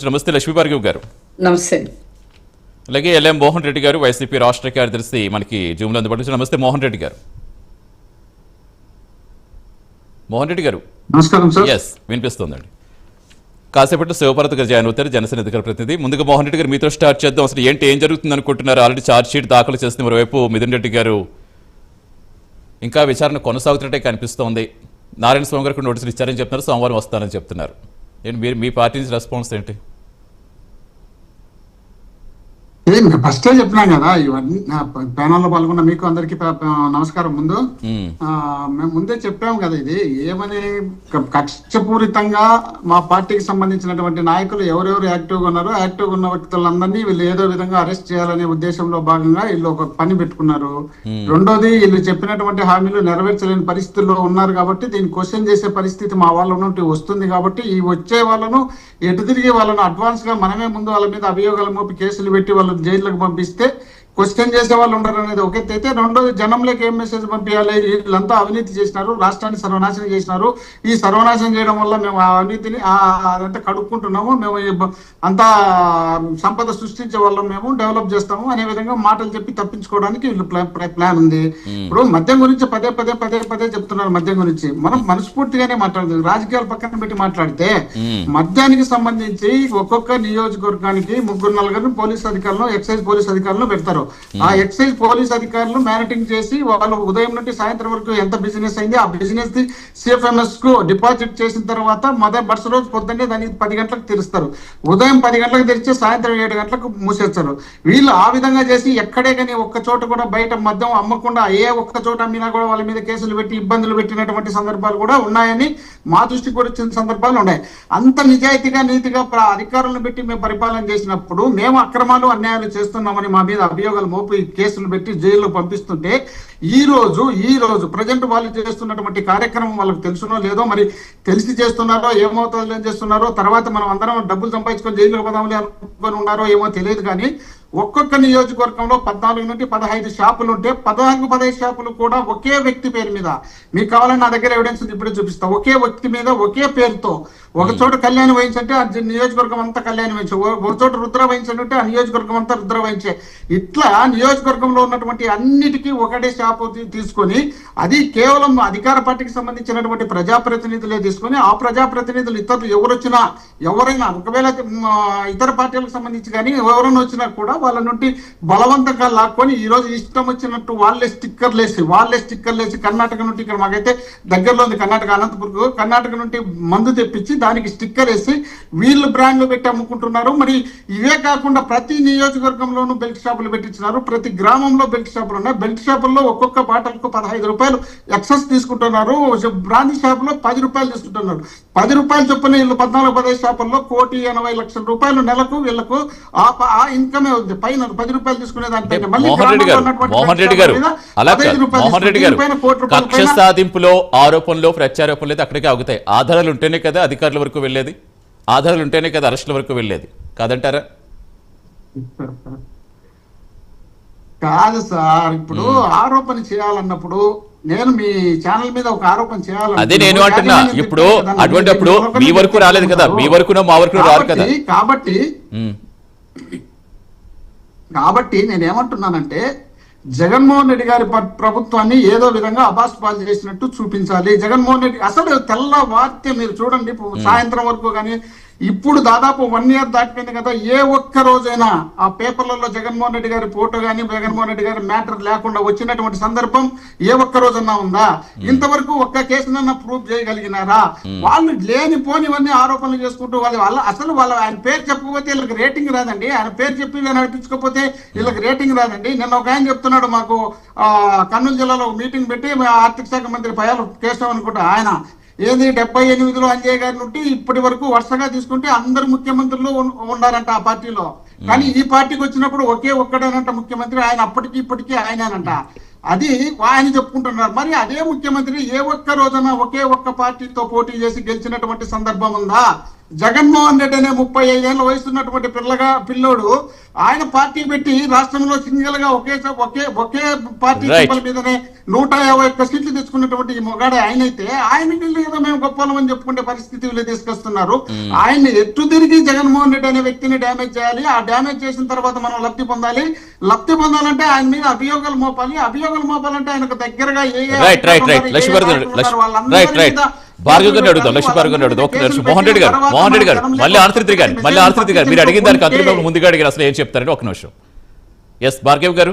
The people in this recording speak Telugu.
నమస్తే లక్ష్మీభార్గవ్ గారు. నమస్తే. అలాగే ఎల్ఎం మోహన్ రెడ్డి గారు, వైసీపీ రాష్ట్ర కార్యదర్శి మనకి జూమ్ లో అందుబాటులో. నమస్తే మోహన్ రెడ్డి గారు. మోహన్ రెడ్డి గారు నమస్కారం సార్. ఎస్ వినిపిస్తుందండి. కాసేపట్లో శివభారత్ గారు జాయిన్ అవుతారు, జనసేన అధికార ప్రతినిధి. ముందుగా మోహన్ రెడ్డి గారు మీతో స్టార్ట్ చేద్దాం. అసలు ఏం జరుగుతుంది అనుకుంటున్నారు? ఆల్రెడీ ఛార్జ్ షీట్ దాఖలు చేసిన మరోవైపు మిథున్ రెడ్డి గారు ఇంకా విచారణ కొనసాగుతున్నట్టే కనిపిస్తోంది. నారాయణ స్వామి గారికి నోటీసులు ఇచ్చారని చెప్తున్నారు, సోమవారం వస్తారని చెప్తున్నారు. మీరు మీ పార్టీ నుంచి రెస్పాన్స్ ఏంటి? ఫస్టే చెప్పినాం కదా, ఇవన్నీ ప్యానల్లో పాల్గొన్న మీకు అందరికి నమస్కారం. మేము ముందే చెప్పాము కదా, ఇది ఏమని కక్షపూరితంగా మా పార్టీకి సంబంధించినటువంటి నాయకులు ఎవరెవరు యాక్టివ్గా ఉన్నారో యాక్టివ్గా ఉన్న వ్యక్తులందరినీ వీళ్ళు ఏదో విధంగా అరెస్ట్ చేయాలనే ఉద్దేశంలో భాగంగా వీళ్ళు ఒక పని పెట్టుకున్నారు. రెండోది, వీళ్ళు చెప్పినటువంటి హామీలు నెరవేర్చలేని పరిస్థితుల్లో ఉన్నారు కాబట్టి దీన్ని క్వశ్చన్ చేసే పరిస్థితి మా వాళ్ళ నుండి వస్తుంది. కాబట్టి ఈ వచ్చే వాళ్ళను ఎటు తిరిగి వాళ్ళను అడ్వాన్స్ గా మనమే ముందు వాళ్ళ మీద అభియోగాలు మోపి కేసులు పెట్టి వాళ్ళు జైలుకు పంపిస్తే క్వశ్చన్ చేసే వాళ్ళు ఉండరు అనేది ఒక ఎత్తు అయితే, రెండోది జనంలోకి ఏం మెసేజ్ పంపించాలి? వీళ్ళంతా అవినీతి చేసినారు, రాష్ట్రాన్ని సర్వనాశనం చేసినారు, ఈ సర్వనాశనం చేయడం వల్ల మేము ఆ అవినీతిని అదంతా కడుక్కుంటున్నాము, మేము అంతా సంపద సృష్టించే వాళ్ళం, మేము డెవలప్ చేస్తాము అనే విధంగా మాటలు చెప్పి తప్పించుకోవడానికి వీళ్ళు ప్లాన్ ఉంది. ఇప్పుడు మద్యం గురించి పదే పదే చెప్తున్నారు. మద్యం గురించి మనం మనస్ఫూర్తిగానే మాట్లాడుతుంది. రాజకీయాలు పక్కన పెట్టి మాట్లాడితే మద్యానికి సంబంధించి ఒక్కొక్క నియోజకవర్గానికి 3-4 పోలీస్ అధికారులు, ఎక్సైజ్ పోలీస్ అధికారులు పెడతారు. ఆ ఎక్సైజ్ పోలీస్ అధికారులు మానిటరింగ్ చేసి వాళ్ళు ఉదయం నుండి సాయంత్రం వరకు ఎంత బిజినెస్ అయింది ఆ బిజినెస్ ది CFMS కు డిపాజిట్ చేసిన తర్వాత మరుసటి రోజు పొద్దున్నే దానికి 10 గంటలకు తెరుస్తారు. ఉదయం 10 గంటలకు తెరిచి సాయంత్రం 7 గంటలకు మూసేస్తారు. వీళ్ళు ఆ విధంగా చేసి ఎక్కడే కానీ ఒక్క చోట కూడా బయట మద్యం అమ్మకుండా ఏ ఒక్క చోట అమ్మినా కూడా వాళ్ళ మీద కేసులు పెట్టి ఇబ్బందులు పెట్టినటువంటి సందర్భాలు కూడా ఉన్నాయని మా దృష్టికి కూడా వచ్చిన సందర్భాలు ఉన్నాయి. అంత నిజాయితీగా నీతిగా అధికారులను పెట్టి మేము పరిపాలన చేసినప్పుడు మేము అక్రమాలు అన్యాయాలు చేస్తున్నామని మా మీద అభియోగాలు మోపి కేసులు పెట్టి జైల్లో పంపిస్తుంటే ఈ రోజు ప్రజెంట్ వాళ్ళు చేస్తున్నటువంటి కార్యక్రమం వాళ్ళకి తెలుసునో లేదో, మరి తెలిసి చేస్తున్నారో ఏమవుతుందో ఏం చేస్తున్నారో, తర్వాత మనం అందరం డబ్బులు సంపాదించుకొని జైల్లో పోదామని అనుకుని ఉన్నారో ఏమో తెలియదు. కానీ ఒక్కొక్క నియోజకవర్గంలో 14 నుండి 15 షాపులు ఉంటే 14-15 షాపులు కూడా ఒకే వ్యక్తి పేరు మీద, మీకు కావాలని నా దగ్గర ఎవిడెన్స్ ఇప్పుడే చూపిస్తా, ఒకే వ్యక్తి మీద ఒకే పేరుతో ఒక చోట కళ్యాణి వైన్స్ అంటే ఆ నియోజకవర్గం అంతా కళ్యాణి వైన్స్, ఒక చోట రుద్ర వైన్స్ అంటే ఆ నియోజకవర్గం అంతా రుద్ర వైన్సే. ఇట్లా నియోజకవర్గంలో ఉన్నటువంటి అన్నిటికీ ఒకటే షాపు తీసుకొని, అది కేవలం అధికార పార్టీకి సంబంధించినటువంటి ప్రజాప్రతినిధులే తీసుకొని, ఆ ప్రజాప్రతినిధులు ఇతరులు ఎవరైనా ఒకవేళ ఇతర పార్టీలకు సంబంధించి కానీ ఎవరైనా వచ్చినా కూడా వాళ్ళ నుండి బలవంతంగా లాక్కొని ఈ రోజు ఇష్టం వచ్చినట్టు వాళ్ళే స్టిక్కర్లు వేసి కర్ణాటక నుండి, ఇక్కడ మాకైతే దగ్గరలో ఉంది కర్ణాటక అనంతపురం, కర్ణాటక నుండి మందు తెప్పించి దానికి స్టిక్కర్ వేసి వీళ్ళు బ్రాండ్లు పెట్టి అమ్ముకుంటున్నారు. మరి ఇవే కాకుండా ప్రతి నియోజకవర్గంలోనూ బెల్ట్ షాపులు పెట్టించినారు, ప్రతి గ్రామంలో బెల్ట్ షాపులు ఉన్నాయి. బెల్ట్ షాపుల్లో ఒక్కొక్క బాటలకు 15 రూపాయలు ఎక్సెస్ తీసుకుంటున్నారు. బ్రాందీ షాపులో 10 రూపాయలు తీసుకుంటున్నారు. 10 రూపాయలు చొప్పున వీళ్ళు 14-15 షాపుల్లో 1,80,00,000 నెలకు వీళ్ళకు ఆ ఇన్కమే ఉంది. పైన 10 రూపాయలు తీసుకునే దానిపైన కక్ష సాధింపులో ఆరోపణలో ప్రత్యారోపణలు అయితే అక్కడికే ఆగుతాయి. ఆధారాలు ఉంటేనే కదా అధికారుల వరకు వెళ్ళేది, ఆధారాలు ఉంటేనే కదా అరెస్టుల వరకు వెళ్ళేది, కాదంటారా? కాదు సార్, ఇప్పుడు ఆరోపణ చేయాలన్నప్పుడు నేను మీ ఛానల్ మీద ఒక ఆరోపణ చేయాలి, అదే నేను అంటున్నా. ఇప్పుడు అటువంటి అప్పుడు మీ వరకు రాలేదు కదా, మీ వరకు మా వరకు రాదు కదా. కాబట్టి నేనేమంటున్నానంటే జగన్మోహన్ రెడ్డి గారి ప్రభుత్వాన్ని ఏదో విధంగా అబాస్పాలు చేసినట్టు చూపించాలి. జగన్మోహన్ రెడ్డి అసలు తెల్లవారితే మీరు చూడండి, సాయంత్రం వరకు కానీ ఇప్పుడు దాదాపు 1 ఇయర్ దాటిపోయింది కదా, ఏ ఒక్క రోజైనా ఆ పేపర్లలో జగన్మోహన్ రెడ్డి గారి ఫోటో కానీ జగన్మోహన్ రెడ్డి గారి మ్యాటర్ లేకుండా వచ్చినటువంటి సందర్భం ఏ ఒక్క రోజన్నా ఉందా? ఇంతవరకు ఒక్క కేసునన్నా ప్రూఫ్ చేయగలిగినారా? వాళ్ళు లేనిపోనివన్నీ ఆరోపణలు చేసుకుంటూ వాళ్ళ ఆయన పేరు చెప్పకపోతే వీళ్ళకి రేటింగ్ రాదండి, ఆయన పేరు చెప్పి నడిపించకపోతే వీళ్ళకి రేటింగ్ రాదండి. నిన్న ఒక ఆయన చెప్తున్నాడు, మాకు కర్నూలు జిల్లాలో మీటింగ్ పెట్టి ఆర్థిక శాఖ మంత్రి పయాల కేశవ్ అనుకుంటా, ఆయన ఏది 78లో అంజయ్ గారి నుండి ఇప్పటి వరకు వరుసగా తీసుకుంటే అందరు ముఖ్యమంత్రులు ఉన్నారంట ఆ పార్టీలో. కానీ ఈ పార్టీకి వచ్చినప్పుడు ఒకే ఒక్కడేనంట ముఖ్యమంత్రి, ఆయన అప్పటికి ఇప్పటికీ ఆయనేనంట. అది ఆయన చెప్పుకుంటున్నారు. మరి అదే ముఖ్యమంత్రి ఏ ఒక్క రోజున ఒకే ఒక్క పార్టీతో పోటీ చేసి గెలిచినటువంటి సందర్భం ఉందా? జగన్మోహన్ రెడ్డి అనే 35 ఏళ్ళ వయసు ఉన్నటువంటి పిల్లోడు ఆయన పార్టీ పెట్టి రాష్ట్రంలో సింగిల్ గా ఒకే పార్టీ సింబల్ మీదనే 151 సీట్లు తెచ్చుకున్నటువంటి ఈ మొగాడే ఆయనైతే ఆయన ఏదో మేము గొప్పలమని చెప్పుకునే పరిస్థితి వీళ్ళు తీసుకొస్తున్నారు. ఆయన్ని ఎట్టు తిరిగి జగన్మోహన్ రెడ్డి అనే వ్యక్తిని డ్యామేజ్ చేయాలి. ఆ డ్యామేజ్ చేసిన తర్వాత మనం లబ్ధి పొందాలంటే ఆయన మీద అభియోగాలు మోపాలంటే ఆయనకు దగ్గరగా భార్గవ్ గారిని అడుగుతాం. లక్ష్మీ భార్గవ్ గారిని అడుగుతాం. ఒక నిమిషం. మోహన్ రెడ్డి గారు మళ్ళీ ఆన్సర్ తిరిగారు మీరు అడిగిన దానికి అతను ముందుగా అడిగారు. అసలు ఏం చెప్తారంటే ఒక నిమిషం. ఎస్ భార్గవ్ గారు.